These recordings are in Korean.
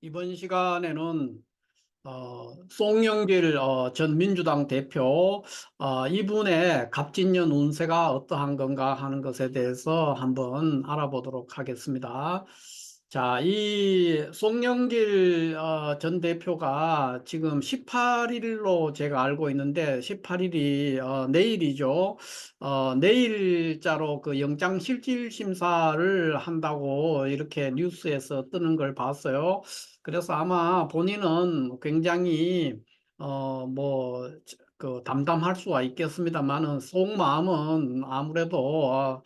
이번 시간에는 송영길 전 민주당 대표 이분의 갑진년 운세가 어떠한 건가 하는 것에 대해서 한번 알아보도록 하겠습니다. 자, 이 송영길 전 대표가 지금 18일로 제가 알고 있는데 18일이 내일이죠. 내일자로 그 영장실질심사를 한다고 이렇게 뉴스에서 뜨는 걸 봤어요. 그래서 아마 본인은 굉장히 뭐 그 담담할 수가 있겠습니다만은 속마음은 아무래도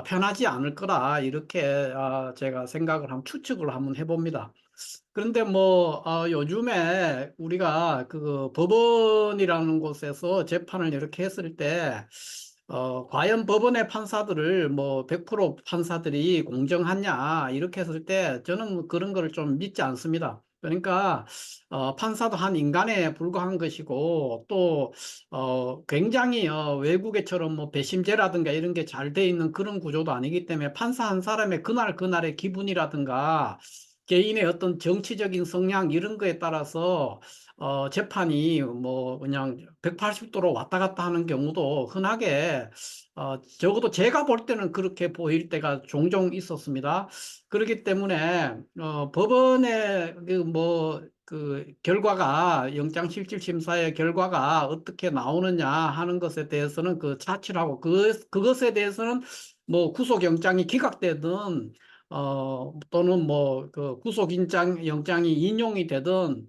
편하지 않을 거라 이렇게 제가 생각을 추측을 한번 해봅니다. 그런데 뭐 요즘에 우리가 그 법원이라는 곳에서 재판을 이렇게 했을 때 과연 법원의 판사들을 뭐 100% 판사들이 공정하냐 이렇게 했을 때 저는 그런 거를 좀 믿지 않습니다. 그러니까 판사도 한 인간에 불과한 것이고 또 굉장히 외국에처럼 뭐 배심제라든가 이런 게 잘 돼 있는 그런 구조도 아니기 때문에 판사 한 사람의 그날 그날의 기분이라든가 개인의 어떤 정치적인 성향 이런 거에 따라서 재판이 뭐 그냥 180도로 왔다 갔다 하는 경우도 흔하게 적어도 제가 볼 때는 그렇게 보일 때가 종종 있었습니다. 그렇기 때문에 법원의 그 결과가 영장실질심사의 결과가 어떻게 나오느냐 하는 것에 대해서는 그 차치하고 그것에 대해서는 뭐 구속영장이 기각되든 또는 뭐 그 영장이 인용이 되든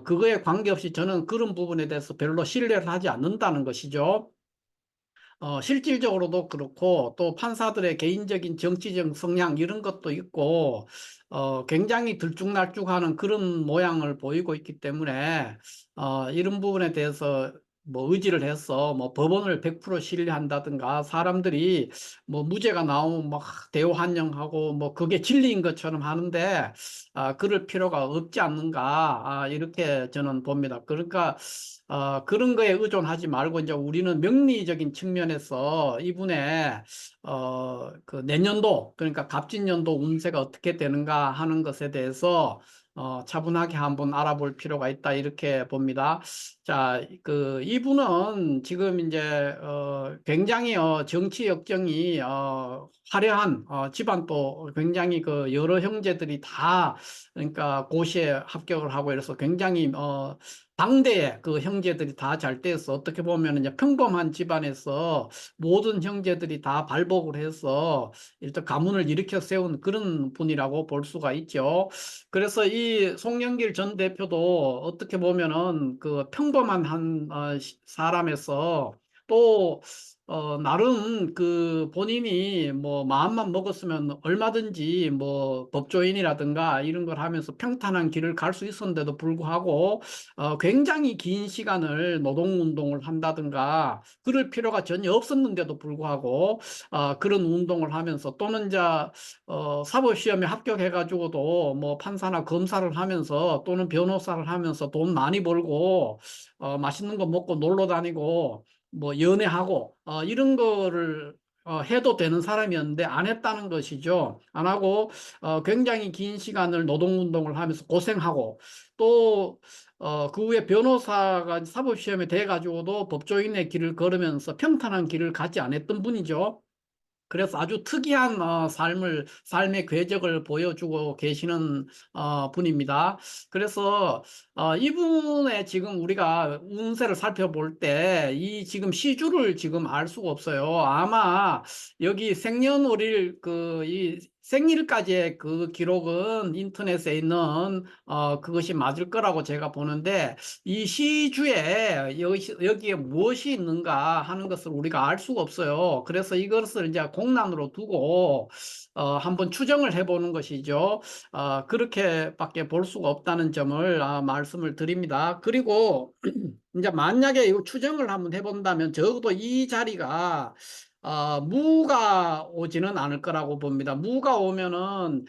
그거에 관계없이 저는 그런 부분에 대해서 별로 신뢰를 하지 않는다는 것이죠. 실질적으로도 그렇고 또 판사들의 개인적인 정치적 성향 이런 것도 있고 굉장히 들쭉날쭉하는 그런 모양을 보이고 있기 때문에 이런 부분에 대해서 뭐 의지를 해서 뭐 법원을 100% 신뢰한다든가 사람들이 뭐 무죄가 나오면 막 대우환영하고 뭐 그게 진리인 것처럼 하는데 그럴 필요가 없지 않는가 이렇게 저는 봅니다. 그러니까 그런 거에 의존하지 말고 이제 우리는 명리적인 측면에서 이분의 그 내년도 그러니까 갑진년도 운세가 어떻게 되는가 하는 것에 대해서 차분하게 한번 알아볼 필요가 있다 이렇게 봅니다. 자, 그 이분은 지금 이제 굉장히 정치 역정이 화려한 집안도 굉장히 그 여러 형제들이 다 그러니까 고시에 합격을 하고 이래서 굉장히 당대에 그 형제들이 다 잘 돼서 어떻게 보면 이제 평범한 집안에서 모든 형제들이 다 발복을 해서 일단 가문을 일으켜 세운 그런 분이라고 볼 수가 있죠. 그래서 이 송영길 전 대표도 어떻게 보면은 그 평범한 한 사람에서 또 나름 그 본인이 뭐 마음만 먹었으면 얼마든지 뭐 법조인이라든가 이런 걸 하면서 평탄한 길을 갈 수 있었는데도 불구하고 굉장히 긴 시간을 노동운동을 한다든가 그럴 필요가 전혀 없었는데도 불구하고 그런 운동을 하면서 또는 이제 사법시험에 합격해가지고도 뭐 판사나 검사를 하면서 또는 변호사를 하면서 돈 많이 벌고 맛있는 거 먹고 놀러 다니고 뭐 연애하고 이런 거를 해도 되는 사람이었는데 안 했다는 것이죠. 안 하고 굉장히 긴 시간을 노동운동을 하면서 고생하고 또 그 후에 변호사가 사법시험에 돼가지고도 법조인의 길을 걸으면서 평탄한 길을 가지 않았던 분이죠. 그래서 아주 특이한 삶의 궤적을 보여주고 계시는 분입니다. 그래서 이분의 지금 우리가 운세를 살펴볼 때 이 지금 시주를 지금 알 수가 없어요. 아마 여기 생년월일 이 생일까지의 그 기록은 인터넷에 있는 그것이 맞을 거라고 제가 보는데 이 시주에 여기에 무엇이 있는가 하는 것을 우리가 알 수가 없어요. 그래서 이것을 이제 공란으로 두고 한번 추정을 해보는 것이죠. 그렇게밖에 볼 수가 없다는 점을 말씀을 드립니다. 그리고 이제 만약에 이거 추정을 한번 해본다면 적어도 이 자리가 무가 오지는 않을 거라고 봅니다. 무가 오면은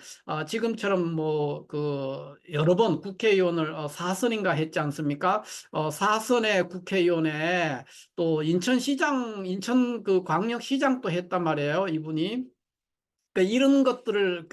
지금처럼 뭐 그 여러 번 국회의원을 사선인가 했지 않습니까? 사선의 국회의원에 또 인천 그 광역시장도 했단 말이에요, 이분이. 그러니까 이런 것들을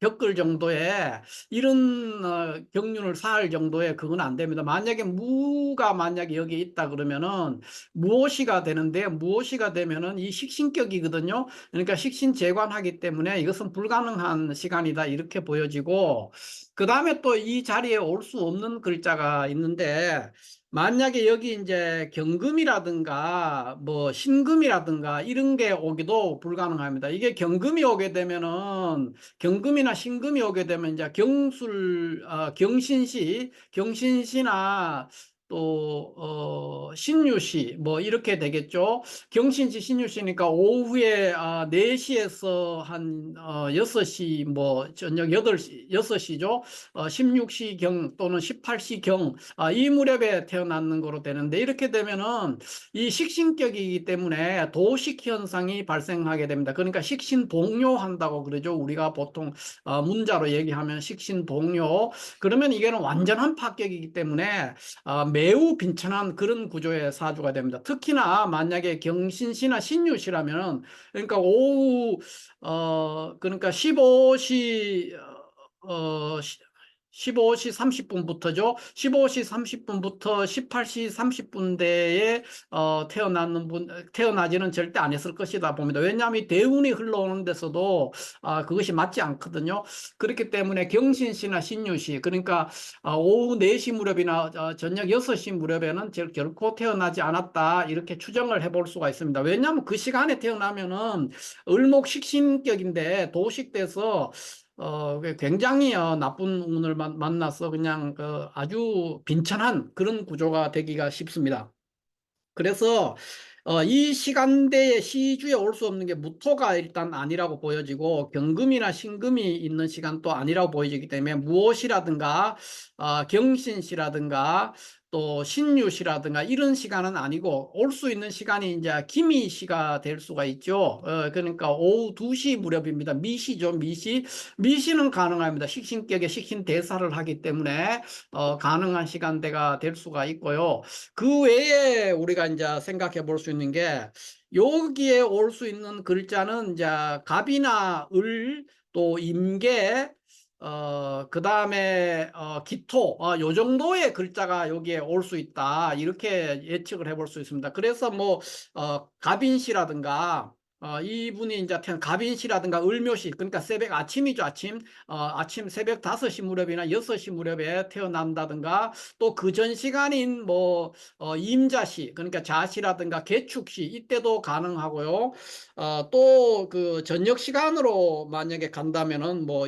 겪을 정도의 이런 경륜을 쌓을 정도의 그건 안 됩니다. 만약에 무가 만약에 여기 있다 그러면은 무오시가 되는데, 무오시가 되면은 이 식신격이거든요. 그러니까 식신재관하기 때문에 이것은 불가능한 시간이다 이렇게 보여지고, 그 다음에 또 이 자리에 올 수 없는 글자가 있는데, 만약에 여기 이제 경금이라든가 뭐 신금이라든가 이런 게 오기도 불가능합니다. 이게 경금이 오게 되면은, 경금이나 신금이 오게 되면 이제 경신시나 또 신유시 뭐 이렇게 되겠죠. 경신시 신유시니까 오후에 4시에서 한 6시 뭐 저녁 8시 6시죠. 16시경 또는 18시경 이 무렵에 태어나는 거로 되는데, 이렇게 되면은 이 식신격이기 때문에 도식 현상이 발생하게 됩니다. 그러니까 식신복뇨한다고 그러죠. 우리가 보통 문자로 얘기하면 식신복뇨. 그러면 이게는 완전한 파격이기 때문에 매우 빈천한 그런 구조의 사주가 됩니다. 특히나 만약에 경신시나 신유시라면, 그러니까 오후 그러니까 15시 15시 30분부터죠. 15시 30분부터 18시 30분대에 태어나지는 절대 안 했을 것이다 봅니다. 왜냐하면 이 대운이 흘러오는 데서도 그것이 맞지 않거든요. 그렇기 때문에 경신시나 신유시, 그러니까 오후 4시 무렵이나 저녁 6시 무렵에는 결코 태어나지 않았다 이렇게 추정을 해볼 수가 있습니다. 왜냐하면 그 시간에 태어나면은 을목식신격인데 도식돼서 굉장히 나쁜 운을 만나서 그냥 아주 빈천한 그런 구조가 되기가 쉽습니다. 그래서 이 시간대에 시주에 올 수 없는 게 무토가 일단 아니라고 보여지고, 경금이나 신금이 있는 시간도 아니라고 보여지기 때문에 무엇이라든가 경신시라든가 또 신유시라든가 이런 시간은 아니고, 올 수 있는 시간이 이제 기미시가 될 수가 있죠. 그러니까 오후 2시 무렵입니다. 미시죠. 미시는 가능합니다. 식신격에 식신대사를 하기 때문에 가능한 시간대가 될 수가 있고요. 그 외에 우리가 이제 생각해 볼 수 있는 게, 여기에 올 수 있는 글자는 이제 갑이나 을, 또 임계, 그 다음에 기토, 요 정도의 글자가 여기에 올 수 있다 이렇게 예측을 해볼 수 있습니다. 그래서 뭐 갑인시라든가 이분이 이제 갑인시라든가 을묘시, 그러니까 새벽 아침이죠. 아침 새벽 5시 무렵이나 6시 무렵에 태어난다든가, 또 그 전 시간인 뭐 임자시, 그러니까 자시라든가 개축시 이때도 가능하고요. 또 그 저녁 시간으로 만약에 간다면은 뭐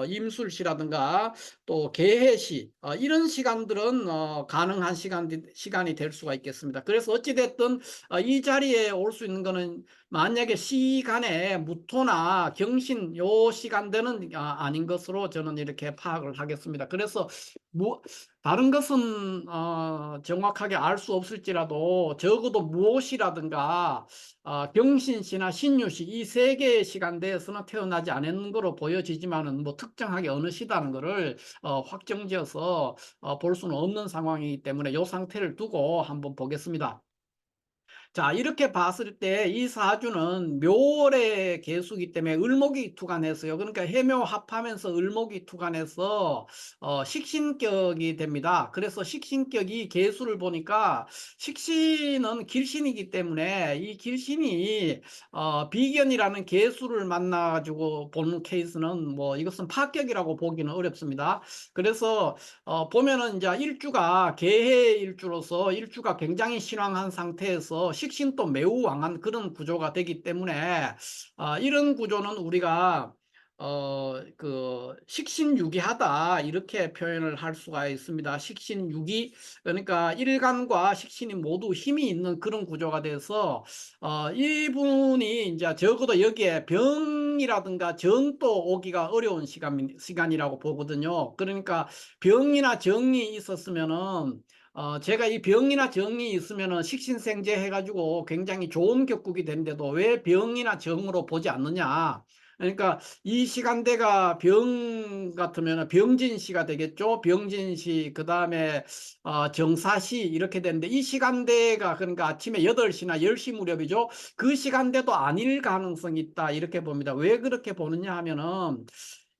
임술시라든가 또 개해시 이런 시간들은 가능한 시간이 될 수가 있겠습니다. 그래서 어찌됐든 이 자리에 올 수 있는 거는, 만약에 시간에 무토나 경신 요 시간대는 아닌 것으로 저는 이렇게 파악을 하겠습니다. 그래서 다른 것은 정확하게 알 수 없을지라도 적어도 무엇이라든가 경신시나 신유시 이 세 개의 시간대에서는 태어나지 않은 거로 보여지지만은, 뭐 특정하게 어느 시다는 거를 확정지어서 볼 수는 없는 상황이기 때문에 이 상태를 두고 한번 보겠습니다. 자, 이렇게 봤을 때 이 사주는 묘월의 개수기 때문에 을목이 투관해서요. 그러니까 해묘 합하면서 을목이 투관해서 식신격이 됩니다. 그래서 식신격이 개수를 보니까, 식신은 길신이기 때문에 이 길신이 비견이라는 개수를 만나가지고 보는 케이스는 뭐 이것은 파격이라고 보기는 어렵습니다. 그래서 보면은 이제 일주가 개해 일주로서 일주가 굉장히 신왕한 상태에서 식신도 매우 왕한 그런 구조가 되기 때문에 이런 구조는 우리가 그 식신유기하다 이렇게 표현을 할 수가 있습니다. 식신유기, 그러니까 일간과 식신이 모두 힘이 있는 그런 구조가 돼서 이분이 이제 적어도 여기에 병이라든가 정도 오기가 어려운 시간이라고 보거든요. 그러니까 병이나 정이 있었으면은, 제가 이 병이나 정이 있으면은 식신생재 해가지고 굉장히 좋은 격국이 되는데도 왜 병이나 정으로 보지 않느냐. 그러니까 이 시간대가 병 같으면 병진시가 되겠죠. 병진시, 그 다음에 정사시 이렇게 되는데 이 시간대가 그러니까 아침에 8시나 10시 무렵이죠. 그 시간대도 아닐 가능성이 있다 이렇게 봅니다. 왜 그렇게 보느냐 하면은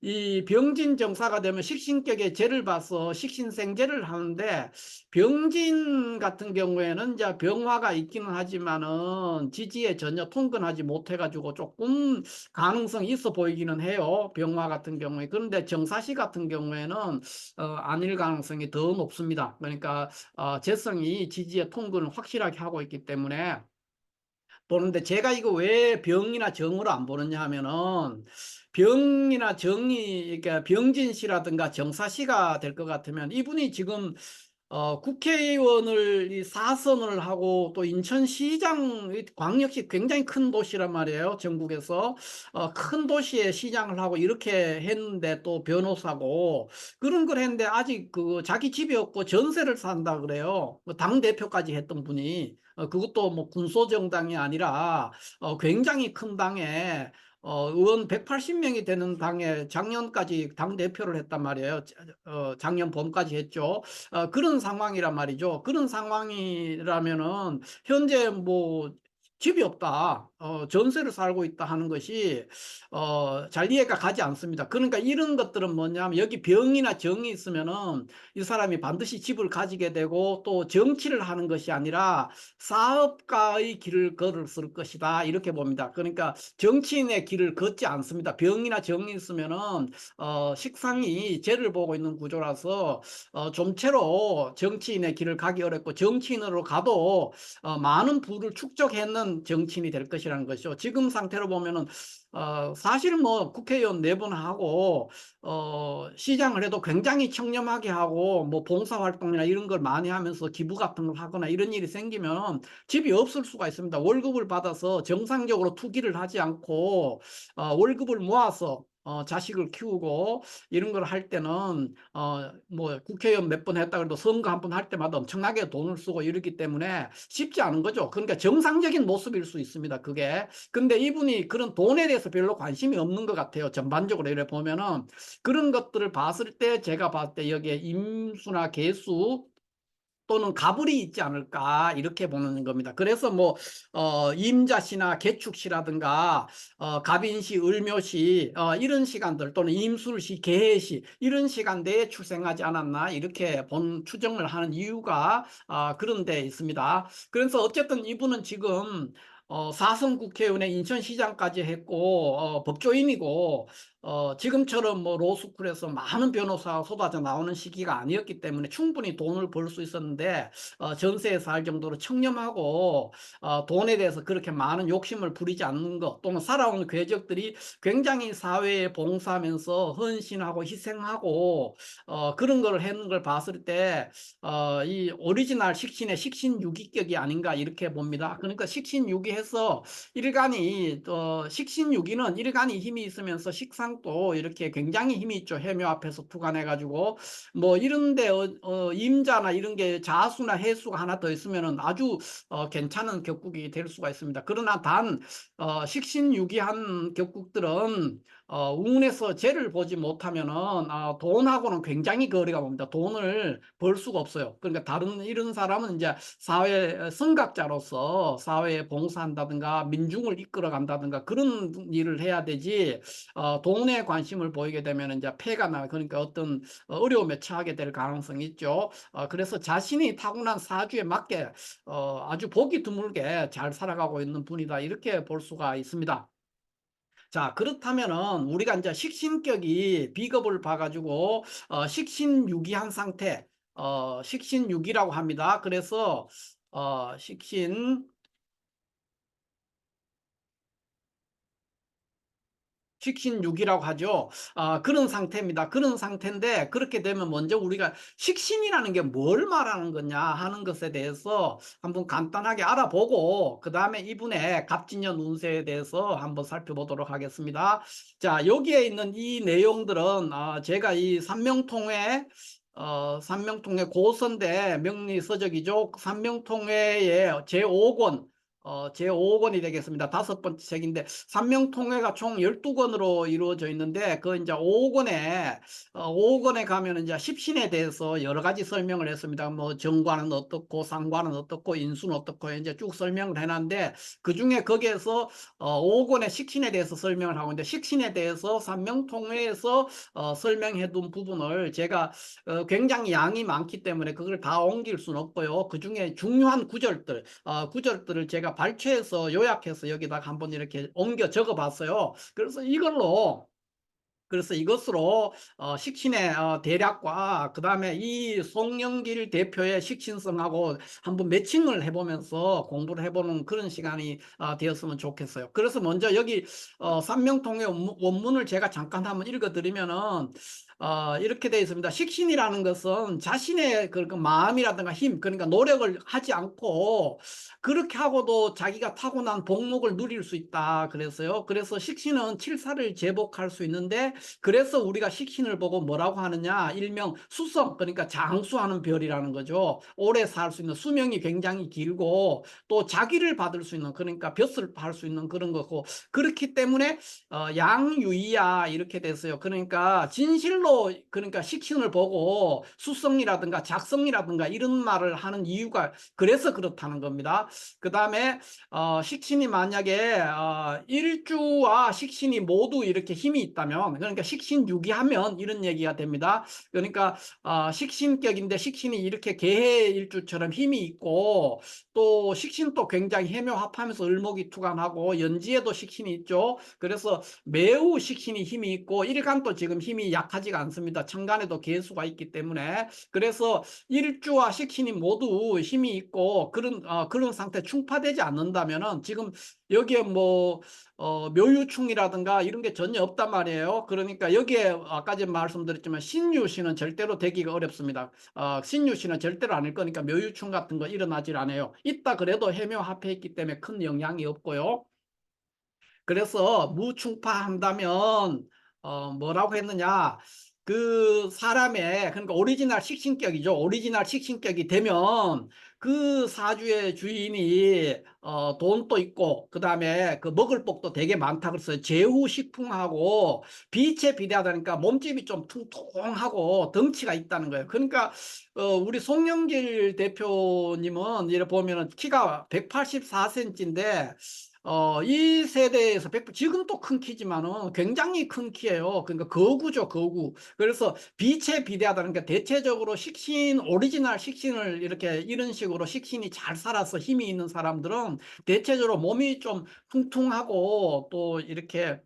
이 병진 정사가 되면 식신격에 재를 봐서 식신생재를 하는데 병진 같은 경우에는 이제 병화가 있기는 하지만은 지지에 전혀 통근하지 못해가지고 조금 가능성이 있어 보이기는 해요. 병화 같은 경우에. 그런데 정사시 같은 경우에는 아닐 가능성이 더 높습니다. 그러니까 재성이 지지에 통근을 확실하게 하고 있기 때문에 보는데 제가 이거 왜 병이나 정으로 안 보느냐 하면은 병이나 정이 그러니까 병진시라든가 정사시가 될 것 같으면 이분이 지금 국회의원을 이 4선을 하고 또 인천시장 광역시 굉장히 큰 도시란 말이에요. 전국에서 큰 도시에 시장을 하고 이렇게 했는데 또 변호사고 그런 걸 했는데 아직 그 자기 집이 없고 전세를 산다 그래요. 당 대표까지 했던 분이 그것도 뭐 군소정당이 아니라 굉장히 큰 당에 의원 180명이 되는 당에 작년까지 당 대표를 했단 말이에요. 작년 봄까지 했죠. 그런 상황이란 말이죠. 그런 상황이라면은 현재 뭐 집이 없다, 전세를 살고 있다 하는 것이 잘 이해가 가지 않습니다. 그러니까 이런 것들은 뭐냐면 여기 병이나 정이 있으면은 이 사람이 반드시 집을 가지게 되고 또 정치를 하는 것이 아니라 사업가의 길을 걸을 것이다 이렇게 봅니다. 그러니까 정치인의 길을 걷지 않습니다. 병이나 정이 있으면은 식상이 재를 보고 있는 구조라서 좀채로 정치인의 길을 가기 어렵고 정치인으로 가도 많은 부를 축적했는 정치인이 될 것이라는 것이죠. 지금 상태로 보면은 사실 뭐 국회의원 4번 하고 시장을 해도 굉장히 청렴하게 하고 뭐 봉사활동이나 이런 걸 많이 하면서 기부 같은 걸 하거나 이런 일이 생기면 집이 없을 수가 있습니다. 월급을 받아서 정상적으로 투기를 하지 않고 월급을 모아서 자식을 키우고 이런 걸 할 때는 뭐 국회의원 몇 번 했다 그래도 선거 한 번 할 때마다 엄청나게 돈을 쓰고 이러기 때문에 쉽지 않은 거죠. 그러니까 정상적인 모습일 수 있습니다. 그게. 근데 이분이 그런 돈에 대해서 별로 관심이 없는 것 같아요. 전반적으로 이래 보면은 그런 것들을 봤을 때 제가 봤을 때 여기에 임수나 개수 또는 가불이 있지 않을까 이렇게 보는 겁니다. 그래서 뭐 임자시나 개축시라든가 갑인시, 을묘시 이런 시간들 또는 임술시, 개해시 이런 시간대에 출생하지 않았나 이렇게 추정을 하는 이유가 그런 데 있습니다. 그래서 어쨌든 이분은 지금 4선 국회의원에 인천시장까지 했고 법조인이고 지금처럼 뭐 로스쿨에서 많은 변호사가 쏟아져 나오는 시기가 아니었기 때문에 충분히 돈을 벌 수 있었는데 전세에 살 정도로 청렴하고 돈에 대해서 그렇게 많은 욕심을 부리지 않는 것 또는 살아온 궤적들이 굉장히 사회에 봉사하면서 헌신하고 희생하고 그런 걸 했는 걸 봤을 때 이 오리지널 식신의 식신유기격이 아닌가 이렇게 봅니다. 그러니까 식신유기해서 일간이 식신유기는 일간이 힘이 있으면서 식상도 이렇게 굉장히 힘이 있죠. 해묘 앞에서 투간해가지고 뭐 이런데 임자나 이런 게 자수나 해수가 하나 더 있으면은 아주 괜찮은 격국이 될 수가 있습니다. 그러나 단 식신유기한 격국들은 운에서 재를 보지 못하면은 돈하고는 굉장히 거리가 멉니다. 돈을 벌 수가 없어요. 그러니까 다른 이런 사람은 이제 사회 선각자로서 사회에 봉사한다든가 민중을 이끌어 간다든가 그런 일을 해야 되지 돈에 관심을 보이게 되면 이제 폐가 나 그러니까 어떤 어려움에 처하게 될 가능성이 있죠. 그래서 자신이 타고난 사주에 맞게 아주 보기 드물게 잘 살아가고 있는 분이다 이렇게 볼 수가 있습니다. 자, 그렇다면은 우리가 이제 식신격이 비겁을 봐가지고 식신유기한 상태, 식신유기라고 합니다. 그래서 식신유기라고 하죠. 그런 상태입니다. 그런 상태인데 그렇게 되면 먼저 우리가 식신이라는 게 뭘 말하는 거냐 하는 것에 대해서 한번 간단하게 알아보고 그 다음에 이분의 갑진년 운세에 대해서 한번 살펴보도록 하겠습니다. 자, 여기에 있는 이 내용들은 제가 이 삼명통회 고선대 명리서적이죠. 삼명통회의 제5권 제 5권이 되겠습니다. 다섯 번째 책인데 삼명통회가 총 12권으로 이루어져 있는데 그 이제 5권에 5권에 가면 이제 십신에 대해서 여러 가지 설명을 했습니다. 뭐 정관은 어떻고 상관은 어떻고 인수는 어떻고 이제 쭉 설명을 해놨는데 그중에 거기에서 5권의 식신에 대해서 설명을 하고 있는데 식신에 대해서 삼명통회에서 설명해 둔 부분을 제가 굉장히 양이 많기 때문에 그걸 다 옮길 수는 없고요. 그중에 중요한 구절들을 제가 발췌해서 요약해서 여기다가 한번 이렇게 옮겨 적어 봤어요. 그래서 이것으로 식신의 대략과 그 다음에 이 송영길 대표의 식신성하고 한번 매칭을 해보면서 공부를 해보는 그런 시간이 되었으면 좋겠어요. 그래서 먼저 여기 삼명통의 원문을 제가 잠깐 한번 읽어드리면은 이렇게 되어 있습니다. 식신이라는 것은 자신의 그 마음이라든가 힘, 그러니까 노력을 하지 않고 그렇게 하고도 자기가 타고난 복목을 누릴 수 있다 그래서요. 그래서 식신은 칠사를 제복할 수 있는데 그래서 우리가 식신을 보고 뭐라고 하느냐, 일명 수성, 그러니까 장수하는 별이라는 거죠. 오래 살 수 있는, 수명이 굉장히 길고 또 자기를 받을 수 있는, 그러니까 벼슬 할 수 있는 그런 거고, 그렇기 때문에 양유이야 이렇게 됐어요. 그러니까 진실로, 그러니까 식신을 보고 수성이라든가 작성이라든가 이런 말을 하는 이유가 그래서 그렇다는 겁니다. 그 다음에 식신이 만약에 일주와 식신이 모두 이렇게 힘이 있다면, 그러니까 식신유기하면 이런 얘기가 됩니다. 그러니까 식신격인데 식신이 이렇게 계해일주처럼 힘이 있고 또 식신도 굉장히 해묘합하면서 을목이투간하고 연지에도 식신이 있죠. 그래서 매우 식신이 힘이 있고 일간도 지금 힘이 약하지가 않습니다. 천간에도 계수가 있기 때문에. 그래서 일주와 식신이 모두 힘이 있고 그런 상태 충파되지 않는다면은 지금 여기에 뭐 묘유충이라든가 이런 게 전혀 없단 말이에요. 그러니까 여기에 아까 전에 말씀드렸지만 신유신은 절대로 되기가 어렵습니다. 신유신은 절대로 아닐 거니까 묘유충 같은 거 일어나질 않아요. 있다 그래도 해묘합해 있기 때문에 큰 영향이 없고요. 그래서 무충파한다면 뭐라고 했느냐, 그 사람의, 그러니까 오리지널 식신격이죠. 오리지널 식신격이 되면 그 사주의 주인이 돈도 있고 그 다음에 그 먹을 복도 되게 많다 그래서 제후식풍하고 빛에 비대하다니까 몸집이 좀 퉁퉁하고 덩치가 있다는 거예요. 그러니까 우리 송영길 대표님은 이렇게 보면은 키가 184cm인데 이 세대에서 지금 또 큰 키지만은 굉장히 큰 키예요. 그러니까 거구죠, 거구. 그래서 빛에 비대하다는 게 대체적으로 식신, 오리지널 식신을 이렇게 이런 식으로 식신이 잘 살아서 힘이 있는 사람들은 대체적으로 몸이 좀 퉁퉁하고 또 이렇게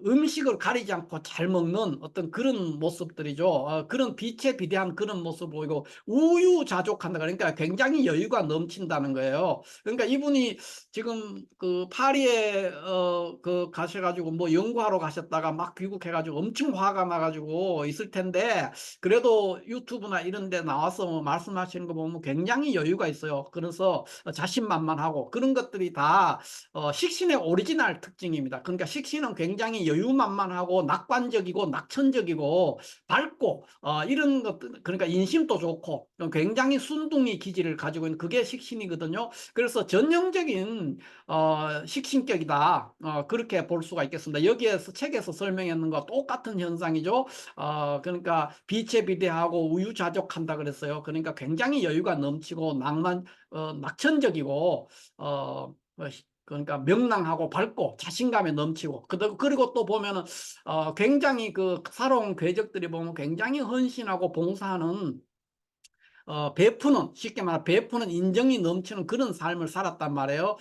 음식을 가리지 않고 잘 먹는 어떤 그런 모습들이죠. 그런 빛에 비대한 그런 모습을 보이고 우유자족한다. 그러니까 굉장히 여유가 넘친다는 거예요. 그러니까 이분이 지금 그 파리에 그 가셔가지고 뭐 연구하러 가셨다가 막 귀국해가지고 엄청 화가 나가지고 있을 텐데 그래도 유튜브나 이런 데 나와서 뭐 말씀하시는 거 보면 굉장히 여유가 있어요. 그래서 자신만만하고 그런 것들이 다 식신의 오리지널 특징입니다. 그러니까 식신은 굉장히 여유만만하고 낙관적이고 낙천적이고 밝고 이런 것들, 그러니까 인심도 좋고 굉장히 순둥이 기질을 가지고 있는 그게 식신이거든요. 그래서 전형적인 식신격이다. 그렇게 볼 수가 있겠습니다. 여기에서 책에서 설명했는 거 똑같은 현상이죠. 그러니까 빛에 비대하고 우유자족한다 그랬어요. 그러니까 굉장히 여유가 넘치고 낙천적이고 그러니까 명랑하고 밝고 자신감에 넘치고 그리고 또 보면은 굉장히 그 살아온 궤적들이 보면 굉장히 헌신하고 봉사하는 베푸는, 쉽게 말해 베푸는 인정이 넘치는 그런 삶을 살았단 말이에요.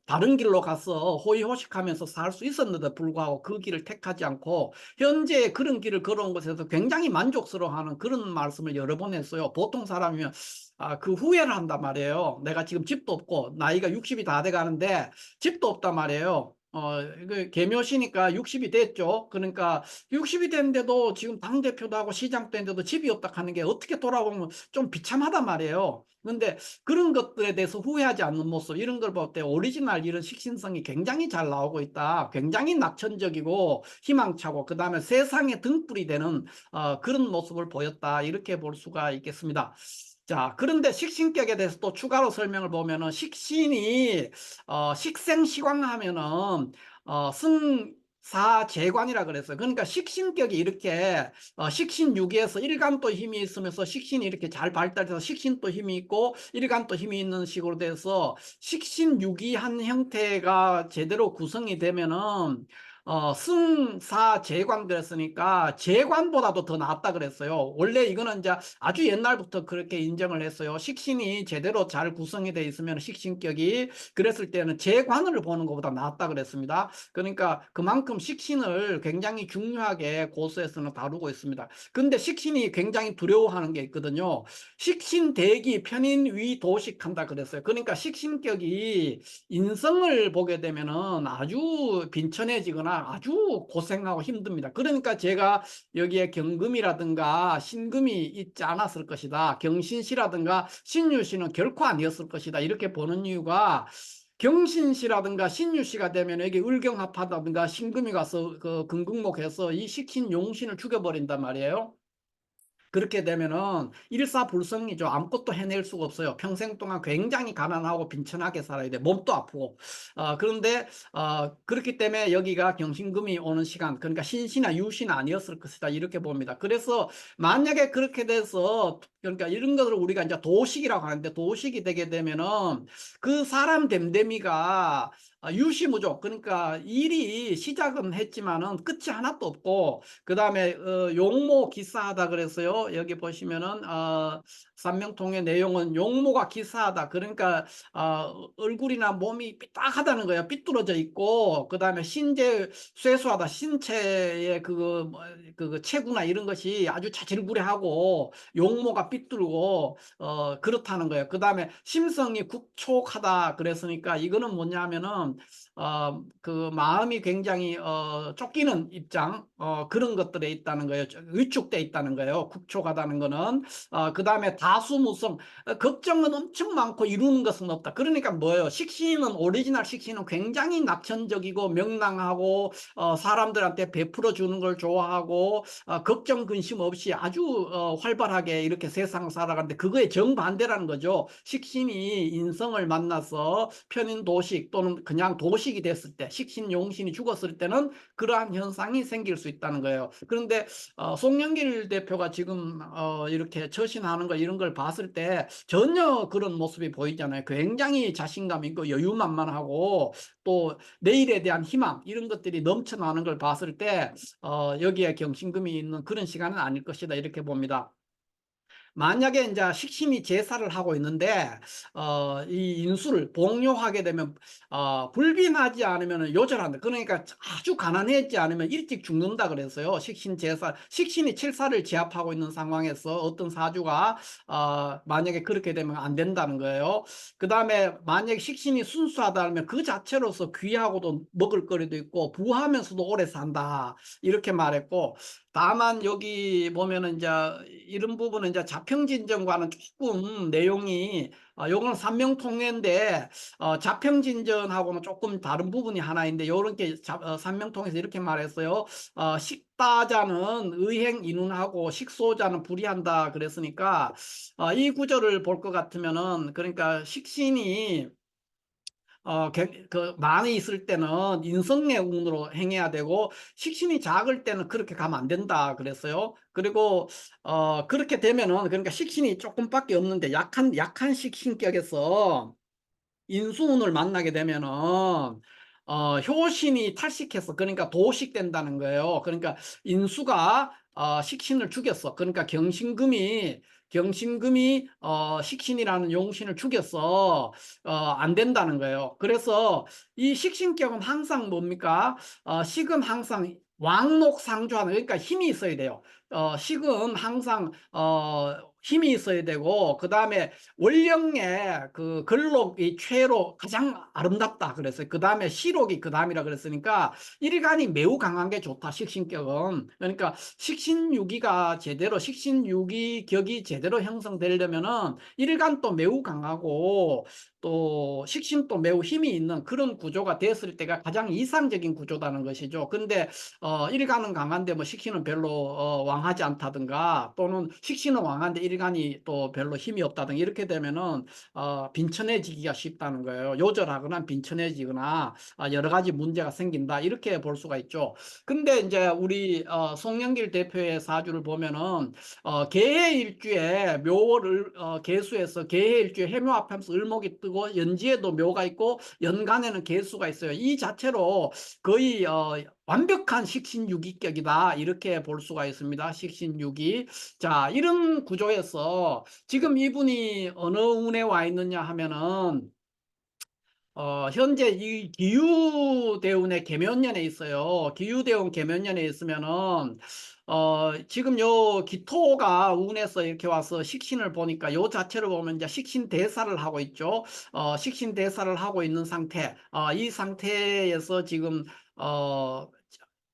다른 길로 가서 호의호식하면서 살 수 있었는데 불구하고 그 길을 택하지 않고 현재 그런 길을 걸어온 것에서 굉장히 만족스러워하는 그런 말씀을 여러 번 했어요. 보통 사람이면 그 후회를 한단 말이에요. 내가 지금 집도 없고 나이가 60이 다 돼 가는데 집도 없단 말이에요. 이거 개묘시니까 60이 됐죠. 그러니까 60이 됐는데도 지금 당대표도 하고 시장도 했는데도 집이 없다 하는 게 어떻게 돌아보면 좀 비참하단 말이에요. 그런데 그런 것들에 대해서 후회하지 않는 모습, 이런 걸 볼 때 오리지널 이런 식신성이 굉장히 잘 나오고 있다. 굉장히 낙천적이고 희망차고 그 다음에 세상에 등불이 되는 그런 모습을 보였다. 이렇게 볼 수가 있겠습니다. 자, 그런데 식신격에 대해서 또 추가로 설명을 보면은 식신이 식생식왕하면은 승사재관이라 그랬어요. 그러니까 식신격이 이렇게 식신유기에서 일간도 힘이 있으면서 식신이 이렇게 잘 발달해서 식신도 힘이 있고 일간도 힘이 있는 식으로 돼서 식신유기한 형태가 제대로 구성이 되면은 승사재관 그랬으니까 재관보다도 더 낫다 그랬어요. 원래 이거는 이제 아주 옛날부터 그렇게 인정을 했어요. 식신이 제대로 잘 구성이 돼 있으면 식신격이 그랬을 때는 재관을 보는 것보다 낫다 그랬습니다. 그러니까 그만큼 식신을 굉장히 중요하게 고수에서는 다루고 있습니다. 근데 식신이 굉장히 두려워하는 게 있거든요. 식신대기 편인위도식한다 그랬어요. 그러니까 식신격이 인성을 보게 되면은 아주 빈천해지거나 아주 고생하고 힘듭니다. 그러니까 제가 여기에 경금이라든가 신금이 있지 않았을 것이다. 경신시라든가 신유시는 결코 아니었을 것이다. 이렇게 보는 이유가 경신시라든가 신유시가 되면 여기 을경합하다든가 신금이 가서 그 금극목해서 이 식신 용신을 죽여버린단 말이에요. 그렇게 되면은 일사불성이죠. 아무것도 해낼 수가 없어요. 평생 동안 굉장히 가난하고 빈천하게 살아야 돼. 몸도 아프고. 그런데 그렇기 때문에 여기가 경신금이 오는 시간, 그러니까 신시나 유시는 아니었을 것이다. 이렇게 봅니다. 그래서 만약에 그렇게 돼서 그러니까 이런 것을 우리가 이제 도식이라고 하는데 도식이 되게 되면은 그 사람 됨됨이가 유시무족, 그러니까 일이 시작은 했지만은 끝이 하나도 없고, 그 다음에 용모 기사하다 그랬어요. 여기 보시면은 삼명통의 내용은 용모가 기사하다. 그러니까 얼굴이나 몸이 삐딱하다는 거예요. 삐뚤어져 있고, 그 다음에 신재 쇠수하다. 신체의 그 체구나 이런 것이 아주 자질구레하고 용모가 삐뚤고 그렇다는 거예요. 그 다음에 심성이 국촉하다 그랬으니까 이거는 뭐냐면은 그 마음이 굉장히 쫓기는 입장 그런 것들에 있다는 거예요. 위축돼 있다는 거예요. 국촉하다는 거는 그 다음에 다수무성 걱정은 엄청 많고 이루는 것은 없다. 그러니까 뭐예요? 식신은 오리지널 식신은 굉장히 낙천적이고 명랑하고 사람들한테 베풀어 주는 걸 좋아하고 걱정 근심 없이 아주 활발하게 이렇게 세상을 살아가는데 그거에 정반대라는 거죠. 식신이 인성을 만나서 편인도식 또는 그냥 도식이 됐을 때 식신용신이 죽었을 때는 그러한 현상이 생길 수 있다는 거예요. 그런데 송영길 대표가 지금 이렇게 처신하는 거 이런 걸 봤을 때 전혀 그런 모습이 보이잖아요. 굉장히 자신감 있고 여유만만하고 또 내일에 대한 희망 이런 것들이 넘쳐나는 걸 봤을 때 여기에 경신금이 있는 그런 시간은 아닐 것이다 이렇게 봅니다. 만약에 이제 식신이 제사를 하고 있는데 이 인수를 복료하게 되면 불빈하지 않으면 요절한다. 그러니까 아주 가난해지지 않으면 일찍 죽는다 그래서요. 식신 제사, 식신이 칠사를 제압하고 있는 상황에서 어떤 사주가 만약에 그렇게 되면 안 된다는 거예요. 그 다음에 만약에 식신이 순수하다면 그 자체로서 귀하고도 먹을 거리도 있고 부하면서도 오래 산다. 이렇게 말했고 다만 여기 보면은 이제 이런 부분은 이제 자평진전과는 조금 내용이 요거는 삼명통해인데 자평진전하고는 조금 다른 부분이 하나 있는데 요런 게 삼명통해에서 이렇게 말했어요. 식다자는 의행인운하고 식소자는 불이한다 그랬으니까 이 구절을 볼 것 같으면은 그러니까 식신이 많이 있을 때는 인성의 운으로 행해야 되고 식신이 작을 때는 그렇게 가면 안 된다 그랬어요. 그리고 그렇게 되면은 그러니까 식신이 조금밖에 없는데 약한 식신격에서 인수운을 만나게 되면은 효신이 탈식해서 그러니까 도식된다는 거예요. 그러니까 인수가 식신을 죽였어. 그러니까 경신금이 식신이라는 용신을 죽였어. 안 된다는 거예요. 그래서 이 식신격은 항상 뭡니까? 식은 항상 왕록상조하는 그러니까 힘이 있어야 돼요. 식은 항상 힘이 있어야 되고 그 다음에 원령의 그 걸록이 최로 가장 아름답다 그랬어요. 그 다음에 시록이 그 다음이라 그랬으니까 일간이 매우 강한 게 좋다. 식신격은. 그러니까 식신유기가 제대로 식신유기격이 제대로 형성되려면은 일간도 매우 강하고 또 식신도 매우 힘이 있는 그런 구조가 됐을 때가 가장 이상적인 구조다는 것이죠. 근데 일간은 강한데 뭐 식신은 별로 왕하지 않다든가 또는 식신은 왕한데 일간이 또 별로 힘이 없다든가 이렇게 되면은 빈천해지기가 쉽다는 거예요. 요절하거나 빈천해지거나 여러 가지 문제가 생긴다 이렇게 볼 수가 있죠. 근데 이제 우리 송영길 대표의 사주를 보면은 개해일주에 묘월을 개수에서 개해일주에 해묘 앞하면서 을목이 뜨고 연지에도 묘가 있고 연간에는 개수가 있어요. 이 자체로 거의 완벽한 식신유기격이다 이렇게 볼 수가 있습니다. 식신유기. 자, 이런 구조에서 지금 이분이 어느 운에 와 있느냐 하면은 현재 이 기유대운의 계면년에 있어요. 기유대운 계면년에 있으면은, 지금 요 기토가 운에서 이렇게 와서 식신을 보니까 요 자체를 보면 이제 식신 대사를 하고 있죠. 식신 대사를 하고 있는 상태. 이 상태에서 어,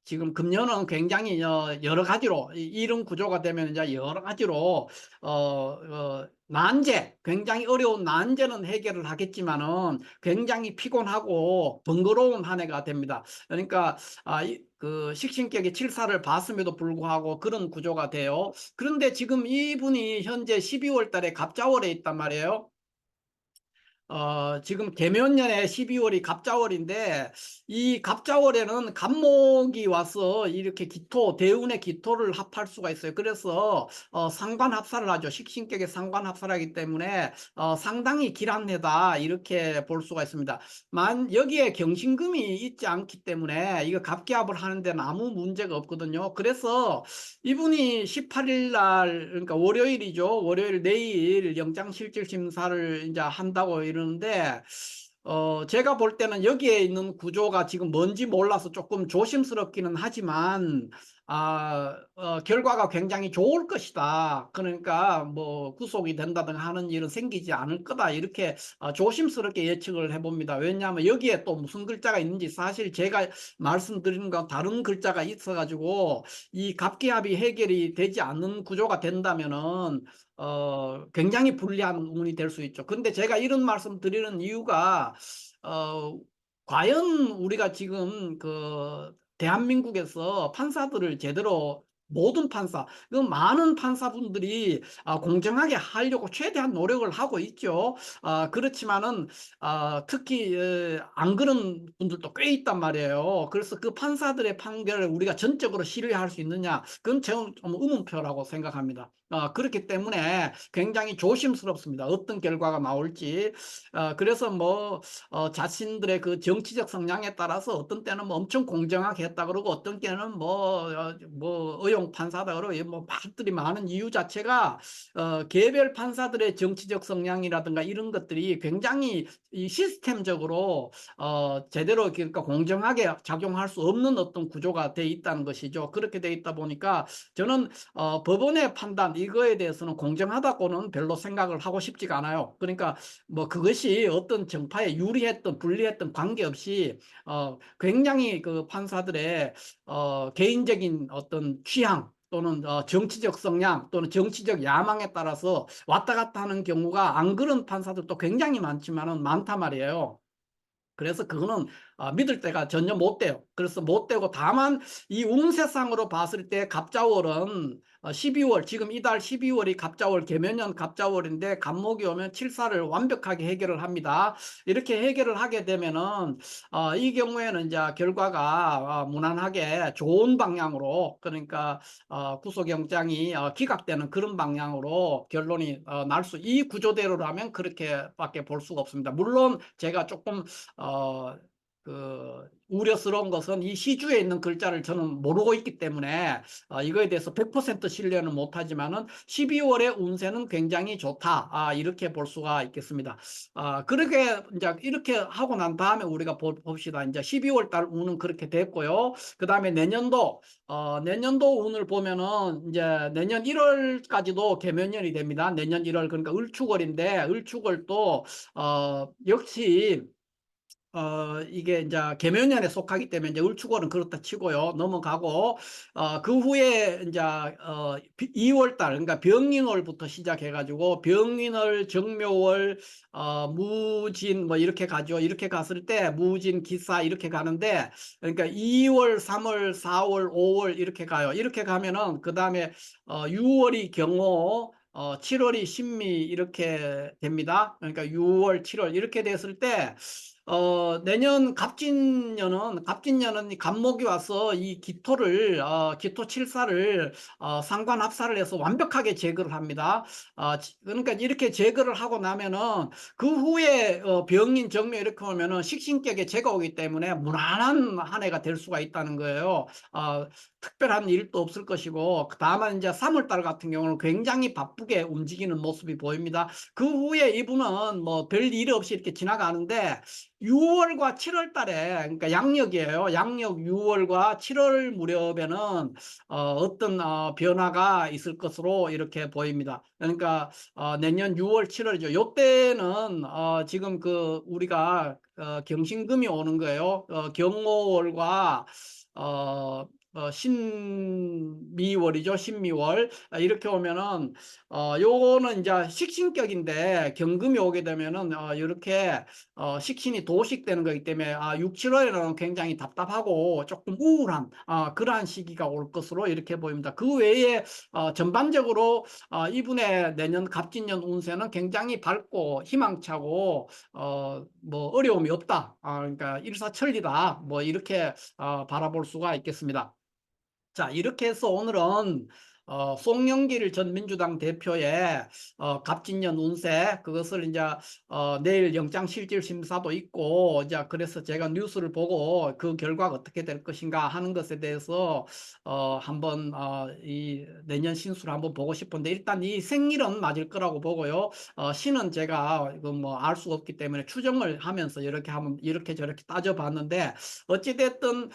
지금 금년은 굉장히 여러 가지로 이런 구조가 되면 이제 여러 가지로 난제 굉장히 어려운 난제는 해결을 하겠지만은 굉장히 피곤하고 번거로운 한 해가 됩니다. 그러니까 그 식신격의 칠사를 봤음에도 불구하고 그런 구조가 돼요. 그런데 지금 이분이 현재 12월 달에 갑자월에 있단 말이에요. 지금 계면년에 12월이 갑자월인데 이 갑자월에는 갑목이 와서 이렇게 기토, 대운의 기토를 합할 수가 있어요. 그래서 상관합사를 하죠. 식신격의 상관합사하기 때문에 상당히 길한 해다 이렇게 볼 수가 있습니다. 여기에 경신금이 있지 않기 때문에 이거 갑기합을 하는 데는 아무 문제가 없거든요. 그래서 이분이 18일 날 그러니까 월요일이죠. 월요일 내일 영장실질심사를 이제 한다고 이러는데 제가 볼 때는 여기에 있는 구조가 지금 뭔지 몰라서 조금 조심스럽기는 하지만 결과가 굉장히 좋을 것이다. 그러니까 뭐 구속이 된다든가 하는 일은 생기지 않을 거다. 이렇게 조심스럽게 예측을 해봅니다. 왜냐하면 여기에 또 무슨 글자가 있는지 사실 제가 말씀드린 거 다른 글자가 있어가지고 이 갑기합이 해결이 되지 않는 구조가 된다면은 굉장히 불리한 운이 될 수 있죠. 근데 제가 이런 말씀 드리는 이유가 어, 과연 우리가 지금 그 대한민국에서 판사들을 제대로 모든 판사, 그 많은 판사분들이 공정하게 하려고 최대한 노력을 하고 있죠. 그렇지만은 특히 안 그런 분들도 꽤 있단 말이에요. 그래서 그 판사들의 판결을 우리가 전적으로 신뢰할 수 있느냐? 그건 저는 좀 의문표라고 생각합니다. 그렇기 때문에 굉장히 조심스럽습니다. 어떤 결과가 나올지. 그래서 뭐 자신들의 그 정치적 성향에 따라서 어떤 때는 뭐 엄청 공정하게 했다 그러고 어떤 때는 뭐 의용 판사다 그러고 뭐 말들이 많은 이유 자체가 개별 판사들의 정치적 성향이라든가 이런 것들이 굉장히 이 시스템적으로 제대로 그러니까 공정하게 작용할 수 없는 어떤 구조가 돼 있다는 것이죠. 그렇게 돼 있다 보니까 저는 법원의 판단 이거에 대해서는 공정하다고는 별로 생각을 하고 싶지가 않아요. 그러니까 뭐 그것이 어떤 정파에 유리했던 불리했던 관계없이 굉장히 그 판사들의 개인적인 어떤 취향 또는 정치적 성향 또는 정치적 야망에 따라서 왔다 갔다 하는 경우가 안 그런 판사들도 굉장히 많지만은 많단 말이에요. 그래서 그거는 믿을 때가 전혀 못 돼요. 그래서 못 되고 다만 이 운세상으로 봤을 때 갑자월은 12월 지금 이달 12월이 갑자월 계면년 갑자월인데 갑목이 오면 칠사를 완벽하게 해결을 합니다. 이렇게 해결을 하게 되면은 이 경우에는 이제 결과가 무난하게 좋은 방향으로 그러니까 구속영장이 기각되는 그런 방향으로 결론이 날 수 이 구조대로라면 그렇게밖에 볼 수가 없습니다. 물론 제가 조금 우려스러운 것은 이 시주에 있는 글자를 저는 모르고 있기 때문에 이거에 대해서 100% 신뢰는 못하지만은 12월의 운세는 굉장히 좋다. 이렇게 볼 수가 있겠습니다. 그렇게 이제 이렇게 하고 난 다음에 우리가 봅시다. 이제 12월 달 운은 그렇게 됐고요. 그 다음에 내년도 운을 보면은 이제 내년 1월까지도 개면년이 됩니다. 내년 1월 그러니까 을축월인데 을축월도 역시 이게 이제 계면년에 속하기 때문에 이제 을축월은 그렇다 치고요. 넘어가고, 그 후에 이제, 2월 달, 그러니까 병인월부터 시작해가지고, 병인월, 정묘월, 무진, 뭐 이렇게 가죠. 이렇게 갔을 때, 무진, 기사 이렇게 가는데, 그러니까 2월, 3월, 4월, 5월 이렇게 가요. 이렇게 가면은, 그 다음에, 6월이 경호, 7월이 신미 이렇게 됩니다. 그러니까 6월, 7월 이렇게 됐을 때 내년 갑진년은 이 갑목이 와서 이 기토를 기토 칠사를 상관합사를 해서 완벽하게 제거를 합니다. 그러니까 이렇게 제거를 하고 나면은 그 후에 병인 정묘 이렇게 오면은 식신격에 제가 오기 때문에 무난한 한 해가 될 수가 있다는 거예요. 특별한 일도 없을 것이고, 다만 이제 3월달 같은 경우는 굉장히 바쁘게 움직이는 모습이 보입니다. 그 후에 이분은 뭐 별 일 없이 이렇게 지나가는데 6월과 7월 달에, 그러니까 양력이에요. 양력 6월과 7월 무렵에는 어떤 변화가 있을 것으로 이렇게 보입니다. 그러니까 내년 6월, 7월이죠. 요때는 지금 그 우리가 경신금이 오는 거예요. 경오월과 신미월이죠. 신미월. 이렇게 오면은, 요거는 이제 식신격인데, 경금이 오게 되면은, 이렇게, 식신이 도식되는 거기 때문에, 6, 7월에는 굉장히 답답하고 조금 우울한, 그러한 시기가 올 것으로 이렇게 보입니다. 그 외에, 전반적으로, 이분의 내년 갑진년 운세는 굉장히 밝고 희망차고, 뭐, 어려움이 없다. 그러니까 일사천리다. 뭐, 이렇게, 바라볼 수가 있겠습니다. 자, 이렇게 해서 오늘은 송영길 전 민주당 대표의 갑진년 운세 그것을 이제 내일 영장실질심사도 있고 이제 그래서 제가 뉴스를 보고 그 결과가 어떻게 될 것인가 하는 것에 대해서 한번 이 내년 신수를 한번 보고 싶은데 일단 이 생일은 맞을 거라고 보고요. 신은 제가 이거 뭐 알 수가 없기 때문에 추정을 하면서 이렇게 한번 이렇게 저렇게 따져봤는데 어찌 됐든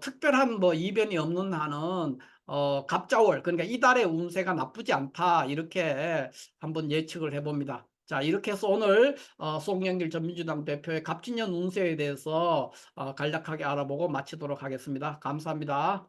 특별한 뭐 이변이 없는 한은 갑자월 그러니까 이달의 운세가 나쁘지 않다 이렇게 한번 예측을 해봅니다. 자, 이렇게 해서 오늘 송영길 전 민주당 대표의 갑진년 운세에 대해서 간략하게 알아보고 마치도록 하겠습니다. 감사합니다.